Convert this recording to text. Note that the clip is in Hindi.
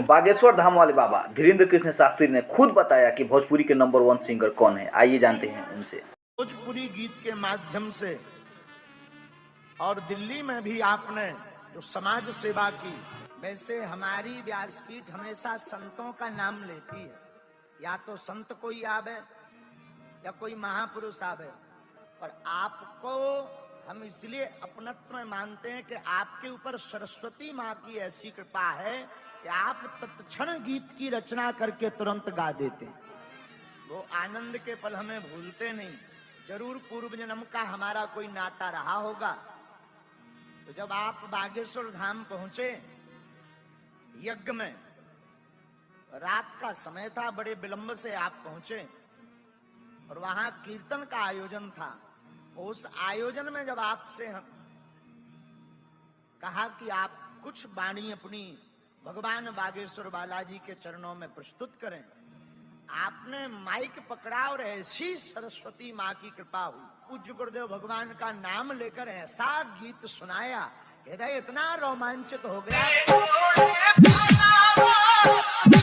बागेश्वर धाम वाले बाबा धीरेन्द्र कृष्ण शास्त्री ने खुद बताया कि भोजपुरी के नंबर 1 सिंगर कौन है। आइए जानते हैं उनसे। भोजपुरी गीत के माध्यम से और दिल्ली में भी आपने जो समाज सेवा की, वैसे हमारी व्यासपीठ हमेशा संतों का नाम लेती है। या तो संत कोई आवे या कोई महापुरुष आवे, और आपको हम इसलिए अपनत्व में मानते हैं कि आपके ऊपर सरस्वती माँ की ऐसी कृपा है कि आप तत्क्षण गीत की रचना करके तुरंत गा देते हैं। वो आनंद के पल हमें भूलते नहीं। जरूर पूर्व जन्म का हमारा कोई नाता रहा होगा। तो जब आप बागेश्वर धाम पहुंचे, यज्ञ में रात का समय था, बड़े विलंब से आप पहुंचे और वहां कीर्तन का आयोजन था। उस आयोजन में जब आपसे कहा कि आप कुछ वाणी अपनी भगवान बागेश्वर बालाजी के चरणों में प्रस्तुत करें, आपने माइक पकड़ा और ऐसी सरस्वती माँ की कृपा हुई, पूज्य गुरुदेव भगवान का नाम लेकर ऐसा गीत सुनाया, हृदय इतना रोमांचित हो गया।